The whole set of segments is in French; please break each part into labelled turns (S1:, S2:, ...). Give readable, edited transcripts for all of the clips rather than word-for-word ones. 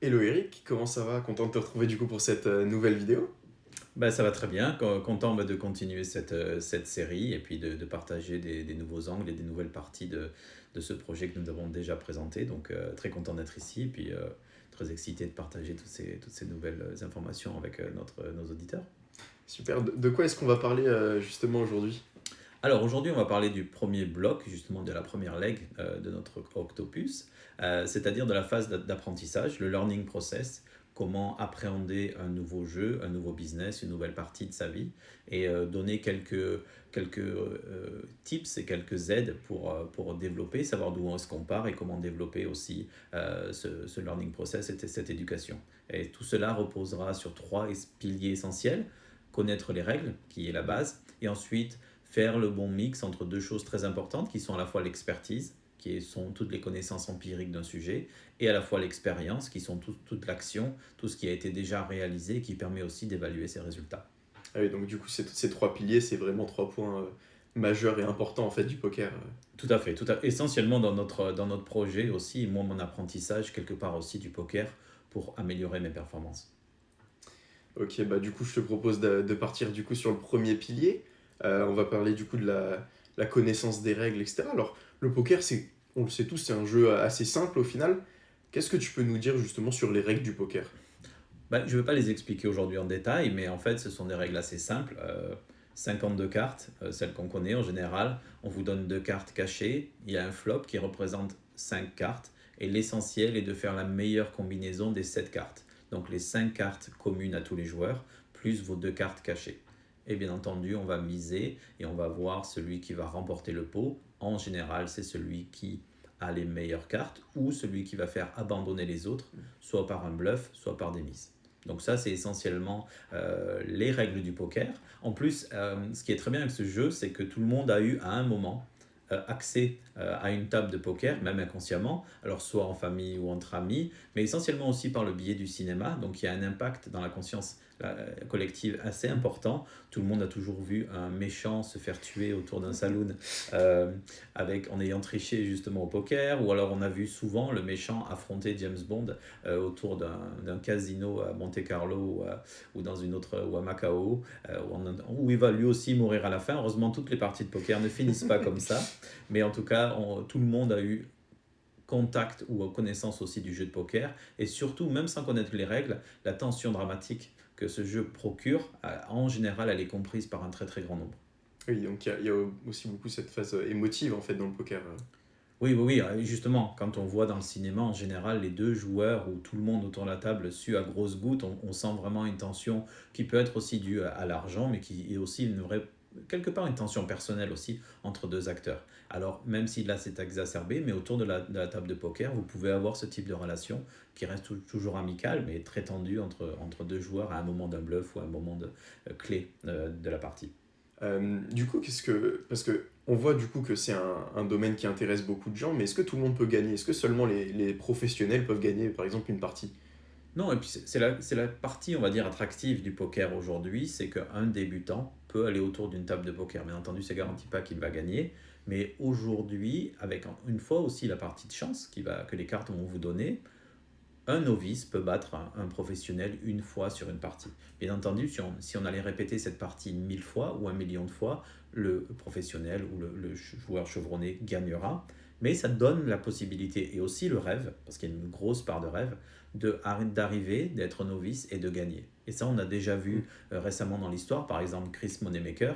S1: Hello Eric, comment ça va? Content de te retrouver du coup pour cette nouvelle vidéo.
S2: Ça va très bien, content de continuer cette série et puis de partager des nouveaux angles et des nouvelles parties de ce projet que nous avons déjà présenté. Donc très content d'être ici et puis très excité de partager toutes ces nouvelles informations avec nos auditeurs.
S1: Super, de quoi est-ce qu'on va parler justement aujourd'hui?
S2: Alors aujourd'hui, on va parler du premier bloc, justement de la première leg de notre Octopus, c'est-à-dire de la phase d'apprentissage, le learning process, comment appréhender un nouveau jeu, un nouveau business, une nouvelle partie de sa vie, et donner quelques tips et quelques aides pour développer, savoir d'où est-ce qu'on part et comment développer aussi ce learning process et cette éducation. Et tout cela reposera sur trois piliers essentiels: connaître les règles, qui est la base, et ensuite faire le bon mix entre deux choses très importantes qui sont à la fois l'expertise, qui sont toutes les connaissances empiriques d'un sujet, et à la fois l'expérience, qui sont toute l'action, tout ce qui a été déjà réalisé et qui permet aussi d'évaluer ses résultats.
S1: Ah oui, donc du coup ces trois piliers, c'est vraiment trois points majeurs et importants en fait du poker.
S2: Essentiellement dans notre projet aussi, moi mon apprentissage quelque part aussi du poker pour améliorer mes performances.
S1: Ok, bah du coup je te propose de partir du coup sur le premier pilier. On va parler du coup de la connaissance des règles, etc. Alors le poker, on le sait tous, c'est un jeu assez simple au final. Qu'est-ce que tu peux nous dire justement sur les règles du poker?
S2: Je ne vais pas les expliquer aujourd'hui en détail, mais en fait, ce sont des règles assez simples. 52 cartes, celles qu'on connaît en général. On vous donne deux cartes cachées. Il y a un flop qui représente 5 cartes. Et l'essentiel est de faire la meilleure combinaison des 7 cartes. Donc les 5 cartes communes à tous les joueurs, plus vos deux cartes cachées. Et bien entendu, on va miser et on va voir celui qui va remporter le pot. En général, c'est celui qui a les meilleures cartes ou celui qui va faire abandonner les autres, soit par un bluff, soit par des mises. Donc ça, c'est essentiellement les règles du poker. En plus, ce qui est très bien avec ce jeu, c'est que tout le monde a eu à un moment accès à une table de poker, même inconsciemment, alors soit en famille ou entre amis, mais essentiellement aussi par le biais du cinéma. Donc il y a un impact dans la conscience collective assez important. Tout le monde a toujours vu un méchant se faire tuer autour d'un saloon euh, en ayant triché justement au poker, ou alors on a vu souvent le méchant affronter James Bond autour d'un casino à Monte Carlo ou dans une autre, ou à Macao, où il va lui aussi mourir à la fin. Heureusement, toutes les parties de poker ne finissent pas comme ça, mais en tout cas, tout le monde a eu contact ou connaissance aussi du jeu de poker, et surtout, même sans connaître les règles, la tension dramatique que ce jeu procure, en général, elle est comprise par un très très grand nombre.
S1: Oui, donc il y a aussi beaucoup cette phase émotive en fait dans le poker.
S2: Oui, justement, quand on voit dans le cinéma, en général, les deux joueurs ou tout le monde autour de la table sue à grosses gouttes, on sent vraiment une tension qui peut être aussi due à l'argent, mais qui est aussi quelque part une tension personnelle aussi entre deux acteurs. Alors, même si là c'est exacerbé, mais autour de la table de poker, vous pouvez avoir ce type de relation qui reste toujours amicale, mais très tendue entre deux joueurs à un moment d'un bluff ou à un moment clé de la partie.
S1: Du coup, parce que on voit du coup que c'est un domaine qui intéresse beaucoup de gens, mais est-ce que tout le monde peut gagner? Est-ce que seulement les professionnels peuvent gagner, par exemple, une partie?
S2: Non, et puis c'est la partie, on va dire, attractive du poker aujourd'hui, c'est qu'un débutant peut aller autour d'une table de poker. Bien entendu, ça ne garantit pas qu'il va gagner, mais aujourd'hui, avec une fois aussi la partie de chance que les cartes vont vous donner, un novice peut battre un professionnel une fois sur une partie. Bien entendu, si on allait répéter cette partie 1000 fois ou 1 million de fois, le professionnel ou le joueur chevronné gagnera. Mais ça donne la possibilité et aussi le rêve, parce qu'il y a une grosse part de rêve, d'arriver, d'être novice et de gagner. Et ça, on a déjà
S1: Mm.
S2: vu récemment dans l'histoire, par exemple Chris Moneymaker,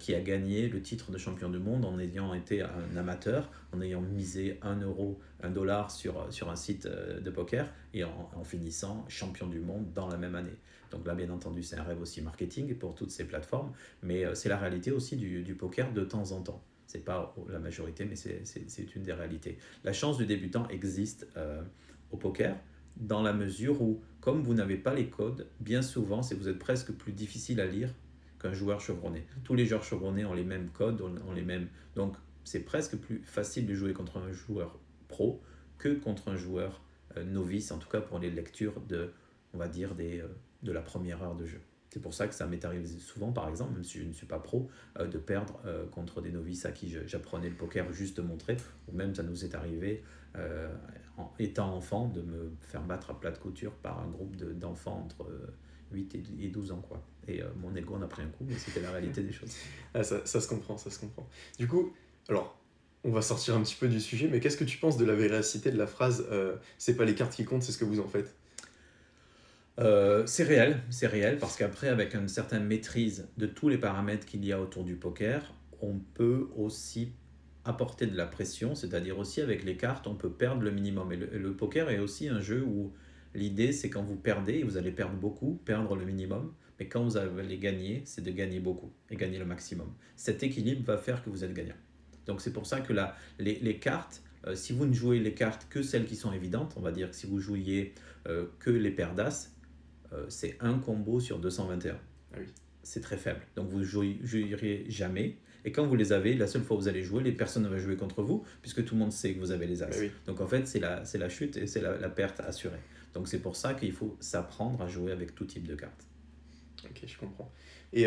S2: qui a gagné le titre de champion du monde en ayant été un amateur, en ayant misé 1 euro, 1 dollar sur un site de poker et en finissant champion du monde dans la même année. Donc là, bien entendu, c'est un rêve aussi marketing pour toutes ces plateformes, mais c'est la réalité aussi du poker de temps en temps. C'est pas la majorité, mais c'est une des réalités. La chance du débutant existe au poker dans la mesure où, comme vous n'avez pas les codes, bien souvent, vous êtes presque plus difficile à lire qu'un joueur chevronné. Tous les joueurs chevronnés ont les mêmes codes, ont les mêmes. Donc, c'est presque plus facile de jouer contre un joueur pro que contre un joueur novice, en tout cas pour les lectures on va dire, de la première heure de jeu. C'est pour ça que ça m'est arrivé souvent, par exemple, même si je ne suis pas pro, de perdre contre des novices à qui j'apprenais le poker juste montrer, ou même ça nous est arrivé, étant enfant, de me faire battre à plat de couture par un groupe d'enfants entre 8 et 12 ans, quoi. Et mon ego en a pris un coup, mais c'était la réalité des choses.
S1: Ah, ça se comprend, ça se comprend. Du coup, alors, on va sortir un petit peu du sujet, mais qu'est-ce que tu penses de la véracité de la phrase c'est pas les cartes qui comptent, c'est ce que vous en faites?
S2: C'est réel, parce qu'après, avec une certaine maîtrise de tous les paramètres qu'il y a autour du poker, on peut aussi apporter de la pression, c'est-à-dire aussi avec les cartes, on peut perdre le minimum. Et le poker est aussi un jeu où l'idée, c'est quand vous perdez, et vous allez perdre beaucoup, perdre le minimum, mais quand vous allez gagner, c'est de gagner beaucoup et gagner le maximum. Cet équilibre va faire que vous êtes gagnant. Donc c'est pour ça que les cartes, si vous ne jouez les cartes que celles qui sont évidentes, on va dire que si vous jouiez que les paires d'as, c'est un combo sur 221.
S1: Ah oui.
S2: C'est très faible. Donc vous ne jouerez jamais. Et quand vous les avez, la seule fois où vous allez jouer, les personnes ne vont jouer contre vous, puisque tout le monde sait que vous avez les as.
S1: Ah oui.
S2: Donc en fait, c'est la chute et c'est la perte assurée. Donc c'est pour ça qu'il faut s'apprendre à jouer avec tout type de cartes.
S1: Ok, je comprends. Et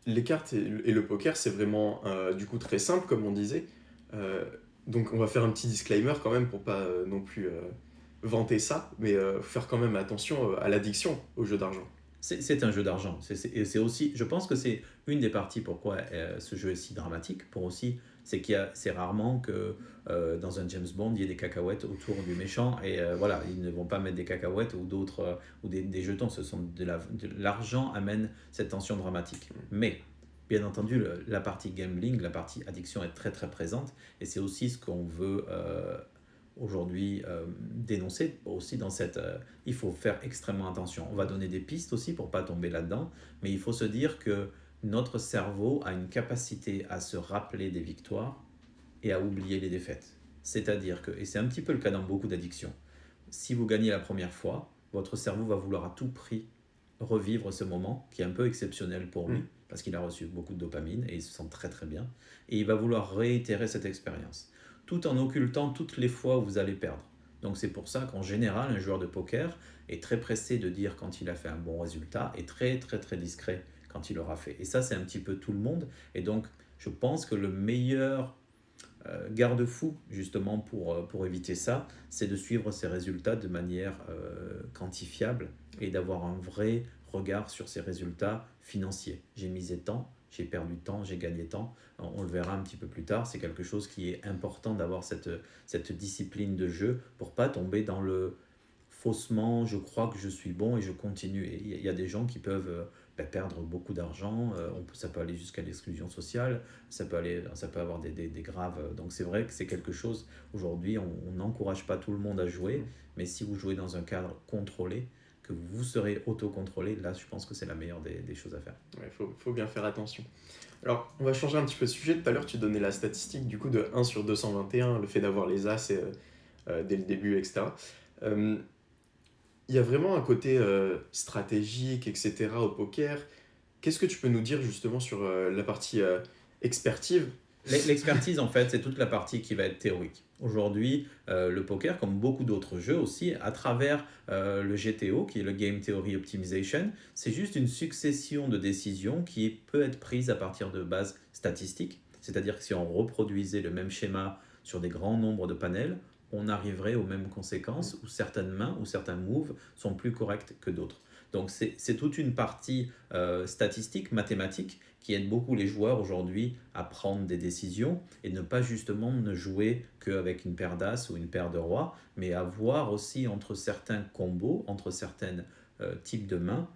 S1: les cartes et le poker, c'est vraiment du coup très simple, comme on disait. Euh, donc on va faire un petit disclaimer quand même pour pas non plus vanter ça, mais faire quand même attention à l'addiction au jeu d'argent.
S2: C'est un jeu d'argent. Et c'est aussi, je pense que c'est une des parties pourquoi ce jeu est si dramatique. Pour aussi, c'est rarement que dans un James Bond, il y ait des cacahuètes autour du méchant. Et voilà, ils ne vont pas mettre des cacahuètes ou d'autres ou des jetons. De l'argent amène cette tension dramatique. Mais bien entendu, la partie gambling, la partie addiction est très très présente. Et c'est aussi ce qu'on veut aujourd'hui dénoncer aussi dans cette il faut faire extrêmement attention. On va donner des pistes aussi pour pas tomber là-dedans, mais il faut se dire que notre cerveau a une capacité à se rappeler des victoires et à oublier les défaites. C'est-à-dire que, et c'est un petit peu le cas dans beaucoup d'addictions, si vous gagnez la première fois, votre cerveau va vouloir à tout prix revivre ce moment qui est un peu exceptionnel pour lui, parce qu'il a reçu beaucoup de dopamine et il se sent très très bien, et il va vouloir réitérer cette expérience tout en occultant toutes les fois où vous allez perdre. Donc c'est pour ça qu'en général, un joueur de poker est très pressé de dire quand il a fait un bon résultat et très très très discret quand il l'aura fait. Et ça, c'est un petit peu tout le monde. Et donc, je pense que le meilleur garde-fou justement pour éviter ça, c'est de suivre ces résultats de manière quantifiable et d'avoir un vrai regard sur ces résultats financiers. J'ai misé tant, j'ai perdu tant, j'ai gagné tant. On le verra un petit peu plus tard. C'est quelque chose qui est important d'avoir cette discipline de jeu pour pas tomber dans le faussement je crois que je suis bon et je continue. Et il y a des gens qui peuvent perdre beaucoup d'argent, ça peut aller jusqu'à l'exclusion sociale, ça peut avoir des graves. Donc c'est vrai que c'est quelque chose, aujourd'hui on n'encourage pas tout le monde à jouer, mais si vous jouez dans un cadre contrôlé, que vous serez autocontrôlé, là je pense que c'est la meilleure des choses à faire.
S1: Ouais, faut bien faire attention. Alors, on va changer un petit peu de sujet. Tout à l'heure, tu donnais la statistique du coup de 1 sur 221, le fait d'avoir les as dès le début, etc. Euh, Il y a vraiment un côté stratégique, etc. au poker. Qu'est-ce que tu peux nous dire justement sur la partie expertive?
S2: L'expertise, en fait, c'est toute la partie qui va être théorique. Aujourd'hui, le poker, comme beaucoup d'autres jeux aussi, à travers le GTO, qui est le Game Theory Optimization, c'est juste une succession de décisions qui peut être prise à partir de bases statistiques. C'est-à-dire que si on reproduisait le même schéma sur des grands nombres de panels, on arriverait aux mêmes conséquences où certaines mains ou certains moves sont plus corrects que d'autres. Donc c'est toute une partie statistique, mathématique, qui aide beaucoup les joueurs aujourd'hui à prendre des décisions et ne pas justement ne jouer qu'avec une paire d'as ou une paire de rois, mais à voir aussi entre certains combos, entre certains types de mains,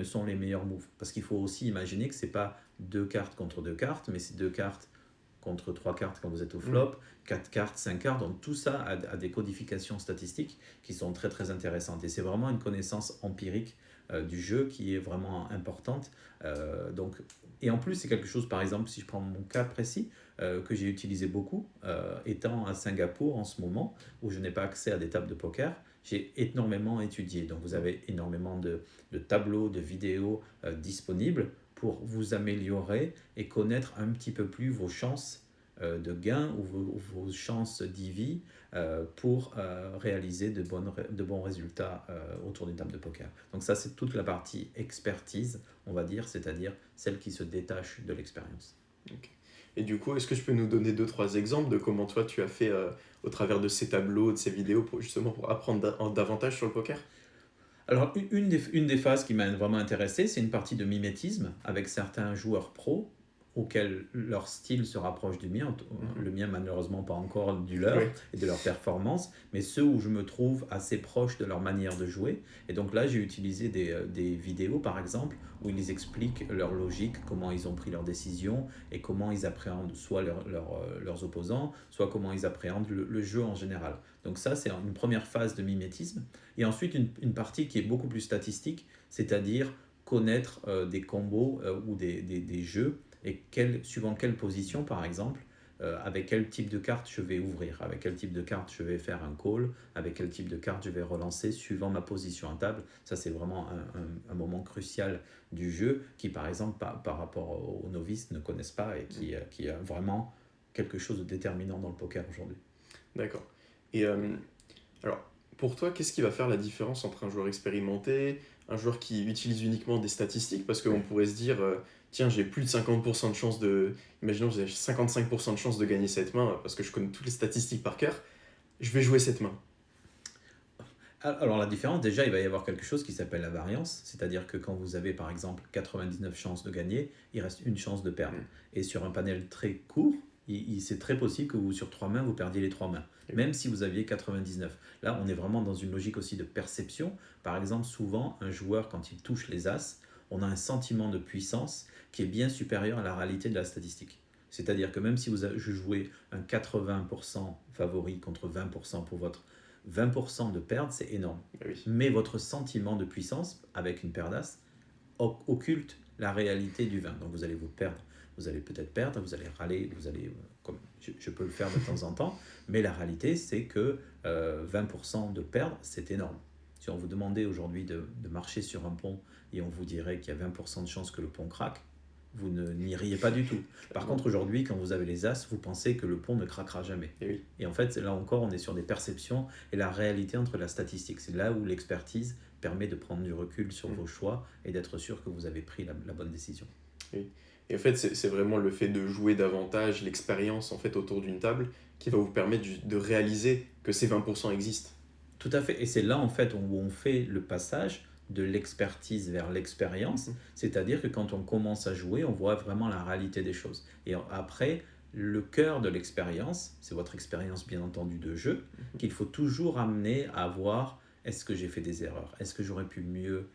S2: sont les meilleurs moves. Parce qu'il faut aussi imaginer que ce n'est pas deux cartes contre deux cartes, mais c'est deux cartes contre trois cartes quand vous êtes au flop, quatre cartes, cinq cartes. Donc tout ça a des codifications statistiques qui sont très très intéressantes. Et c'est vraiment une connaissance empirique du jeu qui est vraiment importante. Et en plus, c'est quelque chose, par exemple, si je prends mon cas précis, que j'ai utilisé beaucoup, étant à Singapour en ce moment, où je n'ai pas accès à des tables de poker, j'ai énormément étudié. Donc vous avez énormément de tableaux, de vidéos disponibles pour vous améliorer et connaître un petit peu plus vos chances de gain ou vos chances d'IV pour réaliser de bons résultats autour d'une table de poker. Donc ça, c'est toute la partie expertise, on va dire, c'est-à-dire celle qui se détache de l'expérience.
S1: Ok. Et du coup, est-ce que tu peux nous donner 2-3 exemples de comment toi tu as fait au travers de ces tableaux, de ces vidéos, justement pour apprendre davantage sur le poker?
S2: Alors, une des phases qui m'a vraiment intéressé, c'est une partie de mimétisme avec certains joueurs pros auxquels leur style se rapproche du mien. Le mien, malheureusement, pas encore du leur
S1: Oui.
S2: et de leur performance, mais ceux où je me trouve assez proche de leur manière de jouer. Et donc là, j'ai utilisé des vidéos, par exemple, où ils expliquent leur logique, comment ils ont pris leurs décisions et comment ils appréhendent soit leurs opposants, soit comment ils appréhendent le jeu en général. Donc ça, c'est une première phase de mimétisme. Et ensuite, une partie qui est beaucoup plus statistique, c'est-à-dire connaître des combos ou des jeux et suivant quelle position, par exemple, avec quel type de carte je vais ouvrir, avec quel type de carte je vais faire un call, avec quel type de carte je vais relancer suivant ma position à table. Ça, c'est vraiment un moment crucial du jeu qui, par exemple, par rapport aux novices, ne connaissent pas et qui est vraiment quelque chose de déterminant dans le poker aujourd'hui.
S1: D'accord. Et alors, pour toi, qu'est-ce qui va faire la différence entre un joueur expérimenté, un joueur qui utilise uniquement des statistiques? Parce qu'on pourrait se dire, tiens, j'ai plus de 50% de chance de... Imaginons, j'ai 55% de chance de gagner cette main parce que je connais toutes les statistiques par cœur. Je vais jouer cette main.
S2: Alors la différence, déjà, il va y avoir quelque chose qui s'appelle la variance, c'est-à-dire que quand vous avez par exemple 99 chances de gagner, il reste une chance de perdre. Et sur un panel très court, c'est très possible que sur 3 mains, vous perdiez les 3 mains, même si vous aviez 99. Là, on est vraiment dans une logique aussi de perception. Par exemple, souvent, un joueur, quand il touche les as, on a un sentiment de puissance qui est bien supérieur à la réalité de la statistique. C'est-à-dire que même si vous jouez un 80% favori contre 20% pour votre 20% de perte, c'est énorme.
S1: Oui.
S2: Mais votre sentiment de puissance, avec une paire d'as, occulte la réalité du 20. Donc vous allez vous perdre, vous allez peut-être perdre, vous allez râler, vous allez, comme je peux le faire de temps en temps, mais la réalité, c'est que 20% de perdre, c'est énorme. Si on vous demandait aujourd'hui de marcher sur un pont et on vous dirait qu'il y a 20% de chances que le pont craque, vous n'y riez pas du tout. Par contre, aujourd'hui, quand vous avez les as, vous pensez que le pont ne craquera jamais.
S1: Et oui.
S2: Et en fait, là encore, on est sur des perceptions et la réalité entre la statistique. C'est là où l'expertise permet de prendre du recul sur vos choix et d'être sûr que vous avez pris la bonne décision.
S1: Oui. Et en fait, c'est vraiment le fait de jouer davantage, l'expérience en fait autour d'une table qui va vous permettre de réaliser que ces 20% existent.
S2: Tout à fait. Et c'est là, en fait, où on fait le passage de l'expertise vers l'expérience. C'est-à-dire que quand on commence à jouer, on voit vraiment la réalité des choses. Et après, le cœur de l'expérience, c'est votre expérience, bien entendu, de jeu, qu'il faut toujours amener à voir, est-ce que j'ai fait des erreurs? Est-ce que j'aurais pu mieux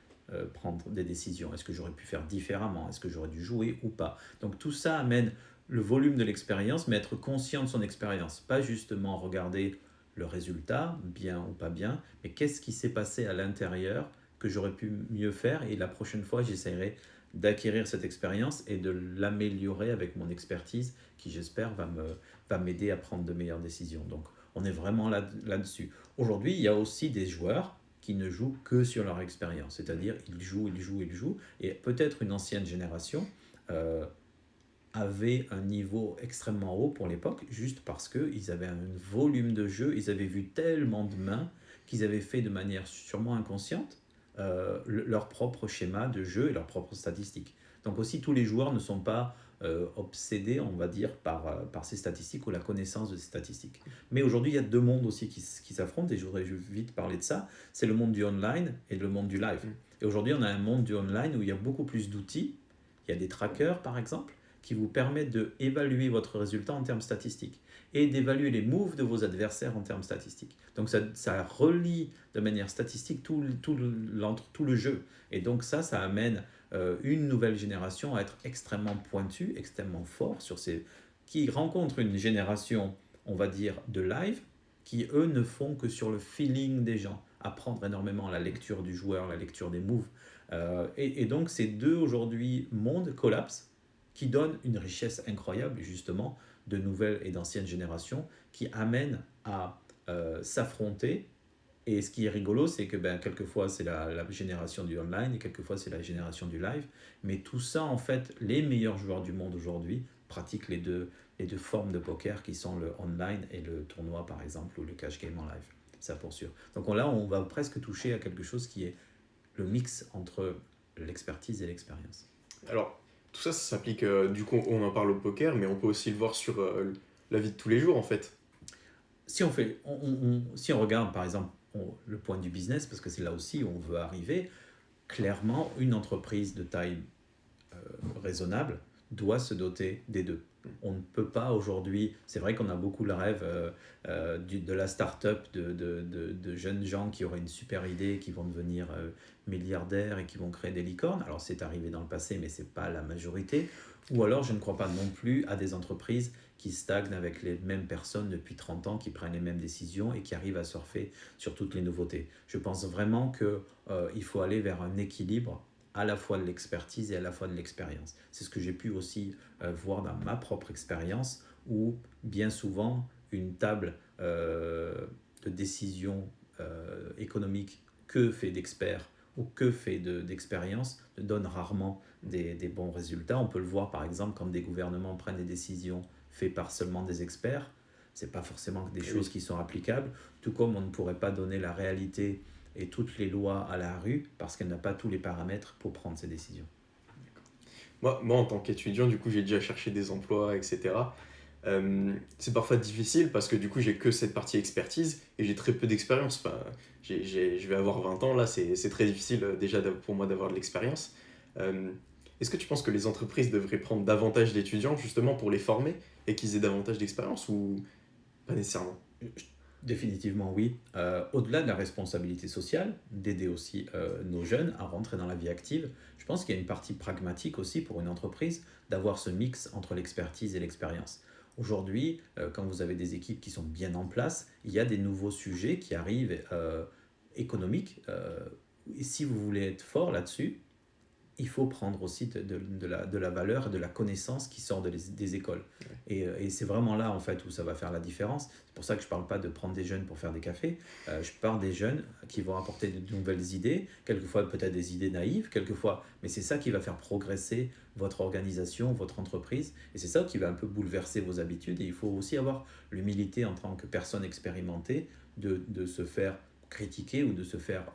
S2: prendre des décisions? Est-ce que j'aurais pu faire différemment? Est-ce que j'aurais dû jouer ou pas? Donc tout ça amène le volume de l'expérience, mais être conscient de son expérience. Pas justement regarder le résultat, bien ou pas bien, mais qu'est-ce qui s'est passé à l'intérieur que j'aurais pu mieux faire, et la prochaine fois, j'essaierai d'acquérir cette expérience et de l'améliorer avec mon expertise qui, j'espère, va m'aider à prendre de meilleures décisions. Donc, on est vraiment là-dessus. Aujourd'hui, il y a aussi des joueurs qui ne jouent que sur leur expérience, c'est-à-dire ils jouent, et peut-être une ancienne génération avait un niveau extrêmement haut pour l'époque, juste parce qu'ils avaient un volume de jeu, ils avaient vu tellement de mains qu'ils avaient fait de manière sûrement inconsciente leur propre schéma de jeu et leurs propres statistiques. Donc aussi, tous les joueurs ne sont pas obsédés, on va dire, par ces statistiques ou la connaissance de ces statistiques. Mais aujourd'hui, il y a deux mondes aussi qui s'affrontent, et je voudrais vite parler de ça. C'est le monde du online et le monde du live. Et aujourd'hui, on a un monde du online où il y a beaucoup plus d'outils. Il y a des trackers, par exemple, qui vous permettent d'évaluer votre résultat en termes statistiques et d'évaluer les moves de vos adversaires en termes statistiques. Donc ça relie de manière statistique tout le jeu. Et donc ça amène une nouvelle génération à être extrêmement pointue, extrêmement fort qui rencontre une génération, on va dire, de live, qui eux ne font que sur le feeling des gens, apprendre énormément la lecture du joueur, la lecture des moves. Et donc ces deux aujourd'hui mondes collapsent, qui donne une richesse incroyable, justement, de nouvelles et d'anciennes générations, qui amènent à s'affronter. Et ce qui est rigolo, c'est que quelquefois, c'est la génération du online, et quelquefois, c'est la génération du live. Mais tout ça, en fait, les meilleurs joueurs du monde aujourd'hui pratique les deux formes de poker qui sont le online et le tournoi par exemple ou le cash game en live. Ça pour sûr. Donc là, on va presque toucher à quelque chose qui est le mix entre l'expertise et l'expérience.
S1: Alors, tout ça, ça s'applique, du coup, on en parle au poker, mais on peut aussi le voir sur la vie de tous les jours, en fait.
S2: Si si on regarde par exemple le point du business, parce que c'est là aussi où on veut arriver, clairement, une entreprise de taille raisonnable doit se doter des deux. On ne peut pas aujourd'hui, c'est vrai qu'on a beaucoup le rêve de la start-up, de jeunes gens qui auraient une super idée, qui vont devenir milliardaires et qui vont créer des licornes. Alors c'est arrivé dans le passé, mais ce n'est pas la majorité. Ou alors je ne crois pas non plus à des entreprises qui stagnent avec les mêmes personnes depuis 30 ans, qui prennent les mêmes décisions et qui arrivent à surfer sur toutes les nouveautés. Je pense vraiment qu'il faut aller vers un équilibre à la fois de l'expertise et à la fois de l'expérience. C'est ce que j'ai pu aussi voir dans ma propre expérience, où bien souvent une table de décision économique que fait d'experts ou que fait d'expérience donne rarement des bons résultats. On peut le voir par exemple quand des gouvernements prennent des décisions faites par seulement des experts. Ce n'est pas forcément des choses qui sont applicables, tout comme on ne pourrait pas donner la réalité et toutes les lois à la rue parce qu'elle n'a pas tous les paramètres pour prendre ces décisions.
S1: Moi, en tant qu'étudiant, du coup, j'ai déjà cherché des emplois, etc. C'est parfois difficile parce que du coup, j'ai que cette partie expertise et j'ai très peu d'expérience. Enfin, je vais avoir 20 ans, là, c'est très difficile déjà pour moi d'avoir de l'expérience. Est-ce que tu penses que les entreprises devraient prendre davantage d'étudiants justement pour les former et qu'ils aient davantage d'expérience ou pas nécessairement?
S2: Définitivement oui. Au-delà de la responsabilité sociale, d'aider aussi nos jeunes à rentrer dans la vie active, je pense qu'il y a une partie pragmatique aussi pour une entreprise d'avoir ce mix entre l'expertise et l'expérience. Aujourd'hui, quand vous avez des équipes qui sont bien en place, il y a des nouveaux sujets qui arrivent économiques. Et si vous voulez être fort là-dessus, il faut prendre aussi de la valeur et de la connaissance qui sort des écoles. Et c'est vraiment là, en fait, où ça va faire la différence. C'est pour ça que je ne parle pas de prendre des jeunes pour faire des cafés. Je parle des jeunes qui vont apporter de nouvelles idées, quelquefois peut-être des idées naïves, quelquefois, mais c'est ça qui va faire progresser votre organisation, votre entreprise. Et c'est ça qui va un peu bouleverser vos habitudes. Et il faut aussi avoir l'humilité en tant que personne expérimentée de se faire critiquer ou de se faire...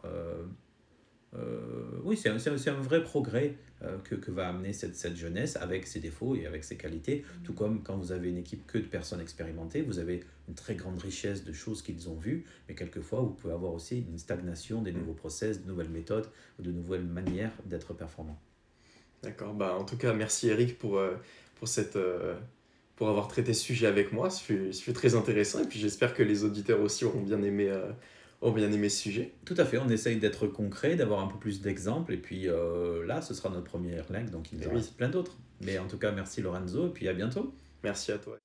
S2: oui, c'est un vrai progrès que va amener cette jeunesse avec ses défauts et avec ses qualités. Tout comme quand vous avez une équipe que de personnes expérimentées, vous avez une très grande richesse de choses qu'ils ont vues, mais quelquefois vous pouvez avoir aussi une stagnation des nouveaux process, de nouvelles méthodes, de nouvelles manières d'être performant.
S1: D'accord, bah, en tout cas, merci Eric pour avoir traité ce sujet avec moi. Ce fut très intéressant et puis j'espère que les auditeurs aussi auront bien aimé ce sujet.
S2: Tout à fait, on essaye d'être concret, d'avoir un peu plus d'exemples, et puis là, ce sera notre première ligne, donc il nous en reste plein d'autres. Mais en tout cas, merci Lorenzo, et puis à bientôt.
S1: Merci à toi.